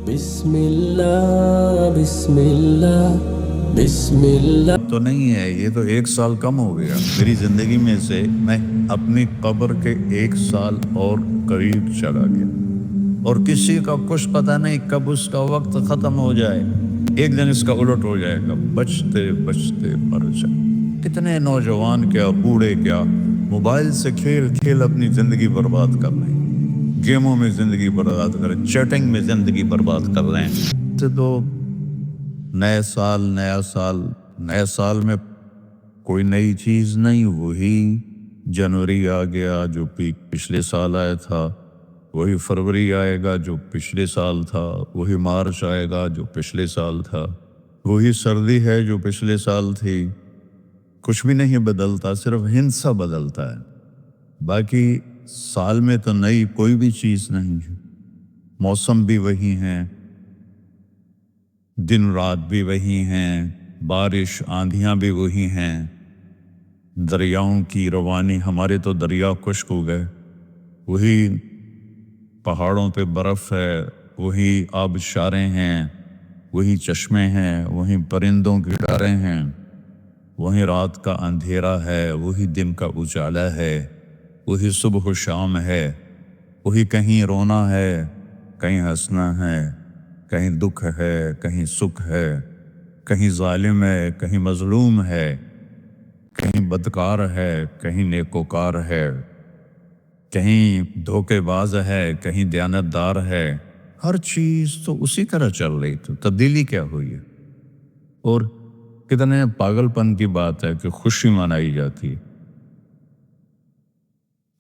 بسم اللہ بسم اللہ بسم اللہ تو نہیں ہے، یہ تو 1 سال کم ہو گیا میری زندگی میں سے۔ میں اپنی قبر کے 1 سال اور قریب چلا گیا، اور کسی کا کچھ پتہ نہیں کب اس کا وقت ختم ہو جائے۔ ایک دن اس کا الٹ ہو جائے گا، بچتے بچتے مر جائے۔ کتنے نوجوان کیا بوڑھے کیا موبائل سے کھیل کھیل اپنی زندگی برباد کر رہے ہیں، گیموں میں زندگی برباد کر رہے ہیں، چیٹنگ میں زندگی برباد کر رہے ہیں۔ تو نئے سال میں کوئی نئی چیز نہیں، وہی جنوری آ گیا جو پچھلے سال آیا تھا، وہی فروری آئے گا جو پچھلے سال تھا، وہی مارچ آئے گا جو پچھلے سال تھا، وہی سردی ہے جو پچھلے سال تھی۔ کچھ بھی نہیں بدلتا، صرف ہندسہ بدلتا ہے، باقی سال میں تو نئی کوئی بھی چیز نہیں ہے۔ موسم بھی وہی ہیں، دن رات بھی وہی ہیں، بارش آندھیاں بھی وہی ہیں، دریاؤں کی روانی، ہمارے تو دریا خشک ہو گئے، وہی پہاڑوں پہ برف ہے، وہی آبشاریں ہیں، وہی چشمے ہیں، وہی پرندوں کی ڈاریں ہیں، وہی رات کا اندھیرا ہے، وہی دن کا اجالا ہے، وہی صبح و شام ہے، وہی کہیں رونا ہے، کہیں ہنسنا ہے، کہیں دکھ ہے، کہیں سکھ ہے، کہیں ظالم ہے، کہیں مظلوم ہے، کہیں بدکار ہے، کہیں نیکوکار ہے، کہیں دھوکے باز ہے، کہیں دیانتدار ہے۔ ہر چیز تو اسی طرح چل رہی، تو تبدیلی کیا ہوئی ہے؟ اور کتنے پاگل پن کی بات ہے کہ خوشی منائی جاتی ہے۔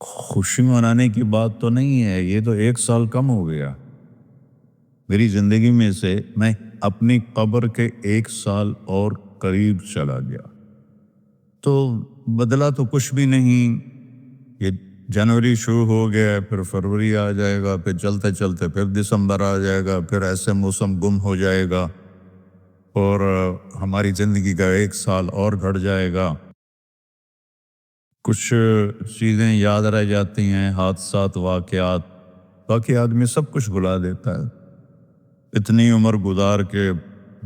خوشی منانے کی بات تو نہیں ہے، یہ تو 1 سال کم ہو گیا میری زندگی میں سے۔ میں اپنی قبر کے 1 سال اور قریب چلا گیا، تو بدلا تو کچھ بھی نہیں۔ یہ جنوری شروع ہو گیا، پھر فروری آ جائے گا، پھر چلتے چلتے پھر دسمبر آ جائے گا، پھر ایسے موسم گم ہو جائے گا، اور ہماری زندگی کا 1 سال اور گھٹ جائے گا۔ کچھ چیزیں یاد رہ جاتی ہیں، حادثات، واقعات، باقی آدمی سب کچھ بھلا دیتا ہے۔ اتنی عمر گزار کے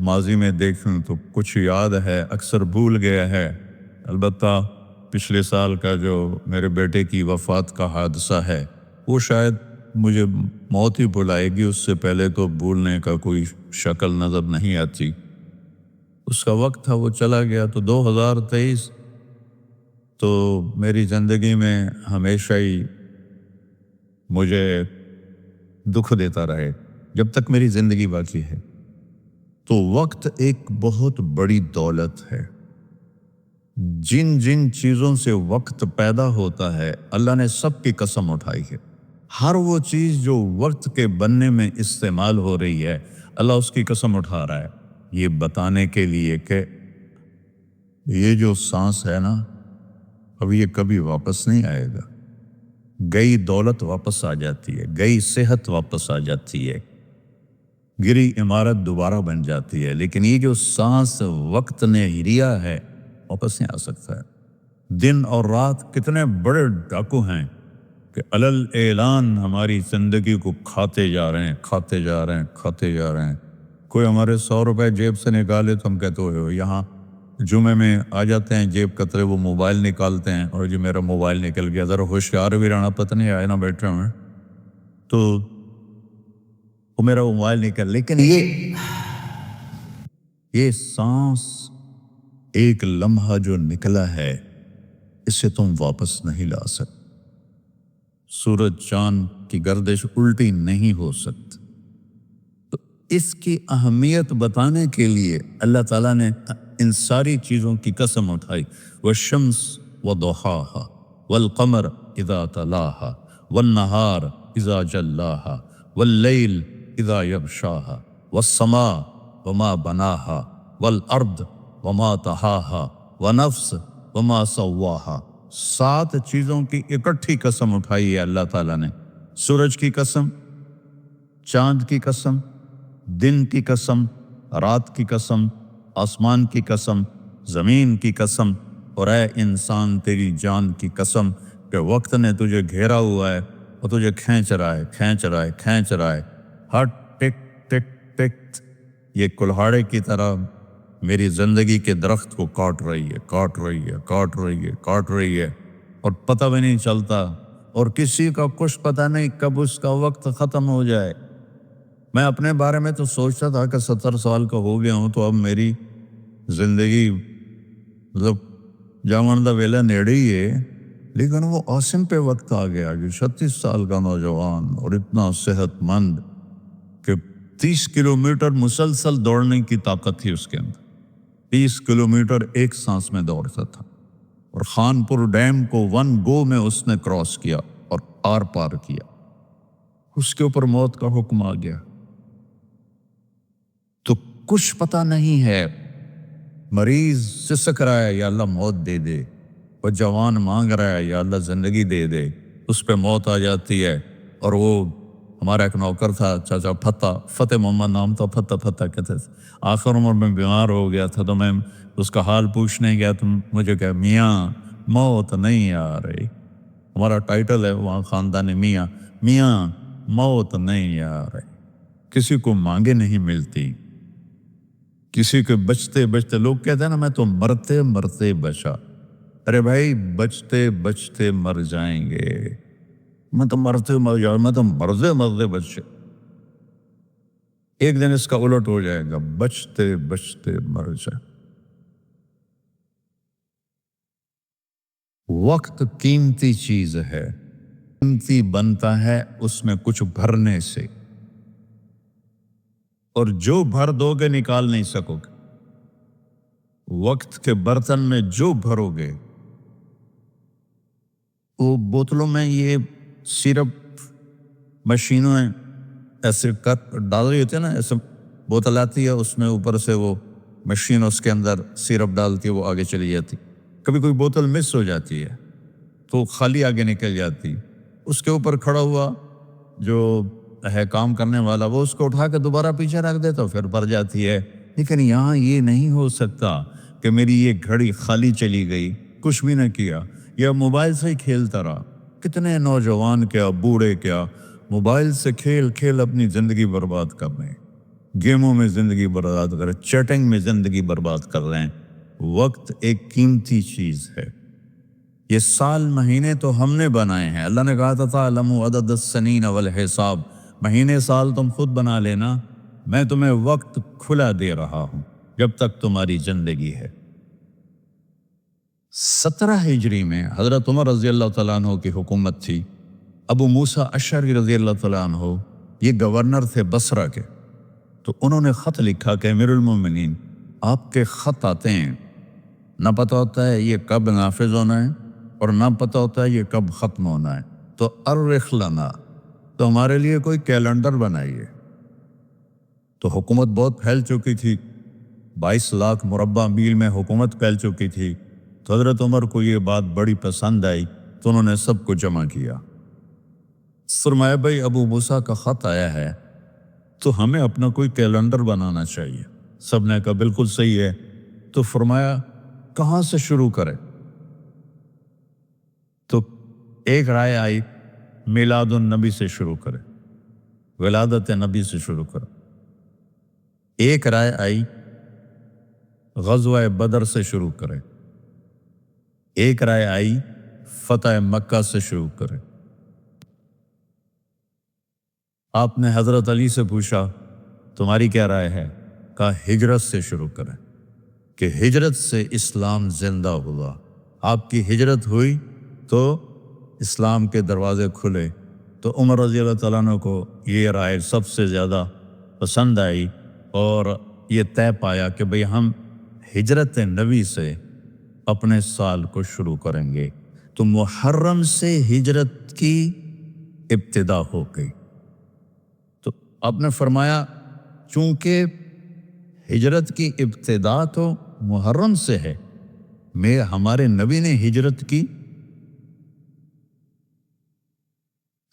ماضی میں دیکھوں تو کچھ یاد ہے، اکثر بھول گیا ہے۔ البتہ پچھلے سال کا جو میرے بیٹے کی وفات کا حادثہ ہے، وہ شاید مجھے موت ہی بھلائے گی، اس سے پہلے تو بھولنے کا کوئی شکل نظر نہیں آتی۔ اس کا وقت تھا، وہ چلا گیا۔ تو 2023 تو میری زندگی میں ہمیشہ ہی مجھے دکھ دیتا رہے جب تک میری زندگی باقی ہے۔ تو وقت ایک بہت بڑی دولت ہے۔ جن جن چیزوں سے وقت پیدا ہوتا ہے، اللہ نے سب کی قسم اٹھائی ہے۔ ہر وہ چیز جو وقت کے بننے میں استعمال ہو رہی ہے، اللہ اس کی قسم اٹھا رہا ہے، یہ بتانے کے لیے کہ یہ جو سانس ہے نا، اب یہ کبھی واپس نہیں آئے گا۔ گئی دولت واپس آ جاتی ہے، گئی صحت واپس آ جاتی ہے، گری عمارت دوبارہ بن جاتی ہے، لیکن یہ جو سانس وقت نے لیا ہے واپس نہیں آ سکتا ہے۔ دن اور رات کتنے بڑے ڈاکو ہیں کہ علل اعلان ہماری زندگی کو کھاتے جا رہے ہیں، کھاتے جا رہے ہیں، کھاتے جا رہے ہیں۔ کوئی ہمارے 100 روپے جیب سے نکالے تو ہم کہتے ہو یہاں جمعے میں آ جاتے ہیں جیب کترے، وہ موبائل نکالتے ہیں، اور جی میرا موبائل نکل گیا، ذرا ہوشیار بھی رہنا، پتہ نہیں آئے نہ بیٹھے ہوئے تو وہ میرا موبائل نکل۔ لیکن یہ سانس ایک لمحہ جو نکلا ہے، اسے تم واپس نہیں لا سکتے۔ سورج چاند کی گردش الٹی نہیں ہو سکتی۔ تو اس کی اہمیت بتانے کے لیے اللہ تعالیٰ نے ان ساری چیزوں کی قسم اٹھائی۔ والشمس وضحاها والقمر اذا تلاها والنہار اذا جلاها واللیل اذا یغشاها والسماء وما بناها والارض وما طحاها ونفس وما سواها۔ 7 چیزوں کی اکٹھی قسم اٹھائی ہے اللہ تعالیٰ نے۔ سورج کی قسم، چاند کی قسم، دن کی قسم، رات کی قسم، آسمان کی قسم، زمین کی قسم، اور اے انسان تیری جان کی قسم کہ وقت نے تجھے گھیرا ہوا ہے، اور تجھے کھینچ رہا ہے، کھینچ رہا ہے، کھینچ رہا ہے۔ ہر ٹک ٹک ٹک یہ کلہاڑے کی طرح میری زندگی کے درخت کو کاٹ رہی ہے، کاٹ رہی ہے، کاٹ رہی ہے، کاٹ رہی ہے، اور پتہ بھی نہیں چلتا، اور کسی کا کچھ پتہ نہیں کب اس کا وقت ختم ہو جائے۔ میں اپنے بارے میں تو سوچتا تھا کہ 70 سال کا ہو گیا ہوں تو اب میری زندگی مطلب جامن دا ویلا نیڑے ہی ہے، لیکن وہ عاصم پہ وقت آ گیا کہ 36 سال کا نوجوان اور اتنا صحت مند کہ 30 کلومیٹر مسلسل دوڑنے کی طاقت تھی اس کے اندر، 30 کلومیٹر ایک سانس میں دوڑتا تھا، اور خانپور ڈیم کو 1 گو میں اس نے کراس کیا اور آر پار کیا۔ اس کے اوپر موت کا حکم آ گیا تو کچھ پتہ نہیں ہے۔ مریض سسک رہا ہے، یا اللہ موت دے دے، وہ جوان مانگ رہا ہے، یا اللہ زندگی دے دے، اس پہ موت آ جاتی ہے۔ اور وہ ہمارا ایک نوکر تھا چاچا فتح محمد نام تھا، فتح کہتے تھے، آخر عمر میں بیمار ہو گیا تھا تو میں اس کا حال پوچھنے گیا تو مجھے کہا میاں موت نہیں آ رہی، ہمارا ٹائٹل ہے وہاں خاندان میاں، میاں موت نہیں آ رہی، کسی کو مانگے نہیں ملتی، کسی کے بچتے بچتے، لوگ کہتے ہیں نا میں تو مرتے مرتے بچا، ارے بھائی بچتے بچتے مر جائیں گے، میں تو مرتے مر جاؤں، میں تو مرتے مرتے بچے، ایک دن اس کا الٹ ہو جائے گا، بچتے بچتے مر جائے۔ وقت قیمتی چیز ہے، قیمتی بنتا ہے اس میں کچھ بھرنے سے، اور جو بھر دو گے نکال نہیں سکو گے۔ وقت کے برتن میں جو بھرو گے، وہ بوتلوں میں یہ سیرپ مشینوں ہیں ایسے کٹ ڈال رہی ہوتی ہے نا، ایسے بوتل آتی ہے، اس میں اوپر سے وہ مشین اس کے اندر سیرپ ڈالتی ہے، وہ آگے چلی جاتی، کبھی کوئی بوتل مس ہو جاتی ہے تو خالی آگے نکل جاتی، اس کے اوپر کھڑا ہوا جو ہے کام کرنے والا، وہ اس کو اٹھا کے دوبارہ پیچھے رکھ دیتا، پھر بھر جاتی ہے۔ لیکن یہاں یہ نہیں ہو سکتا کہ میری یہ گھڑی خالی چلی گئی، کچھ بھی نہ کیا، یا موبائل سے ہی کھیلتا رہا۔ کتنے نوجوان کیا بوڑھے کیا موبائل سے کھیل کھیل اپنی زندگی برباد کر رہے ہیں، گیموں میں زندگی برباد کر رہے ہیں، چیٹنگ میں زندگی برباد کر رہے ہیں۔ وقت ایک قیمتی چیز ہے، یہ سال مہینے تو ہم نے بنائے ہیں، اللہ نے کہا تھا تعلموا عدد السنین والحساب، مہینے سال تم خود بنا لینا، میں تمہیں وقت کھلا دے رہا ہوں جب تک تمہاری زندگی ہے۔ 17 ہجری میں حضرت عمر رضی اللہ تعالیٰ عنہ کی حکومت تھی، ابو موسیٰ اشعری رضی اللہ تعالیٰ عنہ یہ گورنر تھے بصرہ کے، تو انہوں نے خط لکھا کہ امیر المومنین آپ کے خط آتے ہیں، نہ پتہ ہوتا ہے یہ کب نافذ ہونا ہے اور نہ پتہ ہوتا ہے یہ کب ختم ہونا ہے، تو ارخ لنا، تو ہمارے لیے کوئی کیلنڈر بنائیے۔ تو حکومت بہت پھیل چکی تھی، 22 لاکھ مربع میل میں حکومت پھیل چکی تھی، تو حضرت عمر کو یہ بات بڑی پسند آئی تو انہوں نے سب کو جمع کیا، فرمایا بھائی ابو موسیٰ کا خط آیا ہے تو ہمیں اپنا کوئی کیلنڈر بنانا چاہیے۔ سب نے کہا بالکل صحیح ہے، تو فرمایا کہاں سے شروع کرے؟ تو ایک رائے آئی میلاد النبی سے شروع کرے، ولادت نبی سے شروع کرے۔ ایک رائے آئی غزوہ بدر سے شروع کرے، ایک رائے آئی فتح مکہ سے شروع کرے۔ آپ نے حضرت علی سے پوچھا تمہاری کیا رائے ہے؟ کہا ہجرت سے شروع کریں، کہ ہجرت سے اسلام زندہ ہوا، آپ کی ہجرت ہوئی تو اسلام کے دروازے کھلے۔ تو عمر رضی اللہ تعالیٰ عنہ کو یہ رائے سب سے زیادہ پسند آئی، اور یہ طے پایا کہ بھئی ہم ہجرت نبی سے اپنے سال کو شروع کریں گے۔ تو محرم سے ہجرت کی ابتدا ہو گئی۔ تو آپ نے فرمایا چونکہ ہجرت کی ابتدا تو محرم سے ہے، ہمارے نبی نے ہجرت کی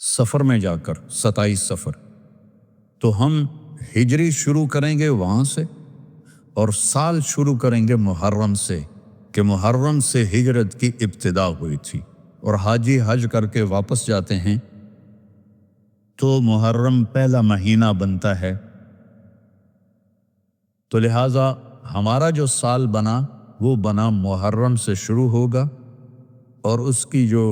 سفر میں جا کر 27 سفر، تو ہم ہجری شروع کریں گے وہاں سے، اور سال شروع کریں گے محرم سے، کہ محرم سے ہجرت کی ابتدا ہوئی تھی، اور حاجی حج کر کے واپس جاتے ہیں تو محرم پہلا مہینہ بنتا ہے، تو لہٰذا ہمارا جو سال بنا وہ بنا محرم سے شروع ہوگا، اور اس کی جو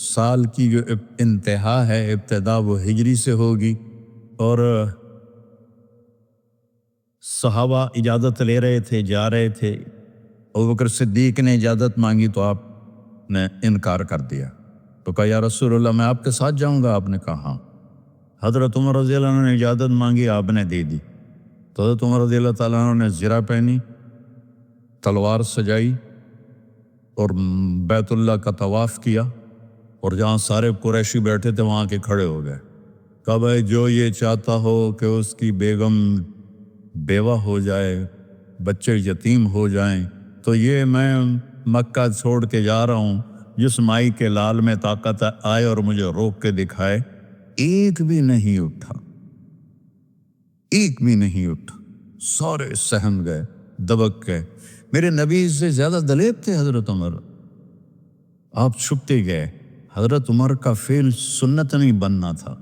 سال کی جو انتہا ہے، ابتدا، وہ ہجری سے ہوگی۔ اور صحابہ اجازت لے رہے تھے، جا رہے تھے، ابوبکر صدیق نے اجازت مانگی تو آپ نے انکار کر دیا، تو کہا یا رسول اللہ میں آپ کے ساتھ جاؤں گا؟ آپ نے کہا ہاں۔ حضرت عمر رضی اللہ عنہ نے اجازت مانگی، آپ نے دے دی، تو حضرت عمر رضی اللہ تعالیٰ عنہ نے زرہ پہنی، تلوار سجائی اور بیت اللہ کا طواف کیا، اور جہاں سارے قریشی بیٹھے تھے وہاں کے کھڑے ہو گئے، کہا بھائی جو یہ چاہتا ہو کہ اس کی بیگم بیوہ ہو جائے، بچے یتیم ہو جائیں، تو یہ میں مکہ چھوڑ کے جا رہا ہوں، جس مائی کے لال میں طاقت آئے اور مجھے روک کے دکھائے۔ ایک بھی نہیں اٹھا، ایک بھی نہیں اٹھا، سارے سہم گئے، دبک گئے۔ میرے نبی سے زیادہ دلیر تھے حضرت عمر، آپ چھپتے گئے۔ حضرت عمر کا فعل سنت نہیں بننا تھا،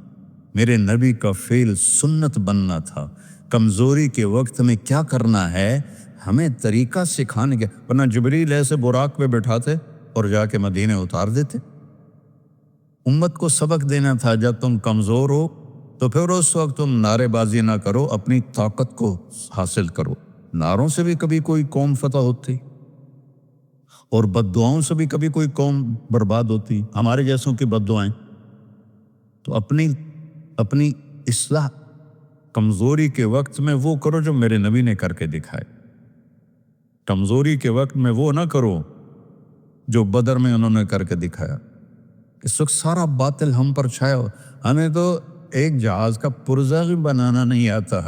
میرے نبی کا فعل سنت بننا تھا۔ کمزوری کے وقت میں کیا کرنا ہے ہمیں طریقہ سکھانے کے، ورنہ جبریل ایسے براق پہ بٹھاتے اور جا کے مدینے اتار دیتے۔ امت کو سبق دینا تھا، جب تم کمزور ہو تو پھر اس وقت تم نعرے بازی نہ کرو، اپنی طاقت کو حاصل کرو۔ نعروں سے بھی کبھی کوئی قوم فتح ہوتی، اور بد دعاؤں سے بھی کبھی کوئی قوم برباد ہوتی، ہمارے جیسوں کی بد دعائیں۔ تو اپنی اصلاح کمزوری کے وقت میں وہ کرو جو میرے نبی نے کر کے دکھائے، کمزوری کے وقت میں وہ نہ کرو جو بدر میں انہوں نے کر کے دکھایا۔ اس وقت سارا باطل ہم پر چھایا ہو، ہمیں تو ایک جہاز کا پرزہ بھی بنانا نہیں آتا،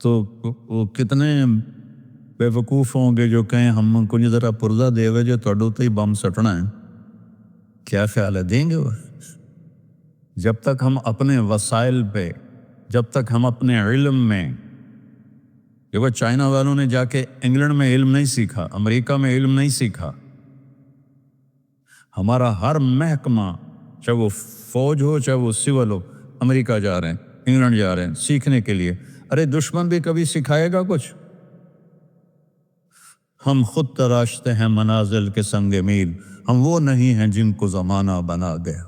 تو وہ کتنے بے وقوف ہوں گے جو کہیں ہم کو ذرا پرزہ دے ہوئے جو توڑو تو ہی بم سٹنا ہے۔ کیا خیال ہے دیں گے وہ؟ جب تک ہم اپنے وسائل پہ، جب تک ہم اپنے علم میں، دیکھو چائنا والوں نے جا کے انگلینڈ میں علم نہیں سیکھا، امریکہ میں علم نہیں سیکھا۔ ہمارا ہر محکمہ، چاہے وہ فوج ہو چاہے وہ سول ہو، امریکہ جا رہے ہیں، انگلینڈ جا رہے ہیں سیکھنے کے لیے۔ ارے دشمن بھی کبھی سکھائے گا کچھ؟ ہم خود تراشتے ہیں منازل کے سنگ میل، ہم وہ نہیں ہیں جن کو زمانہ بنا گیا۔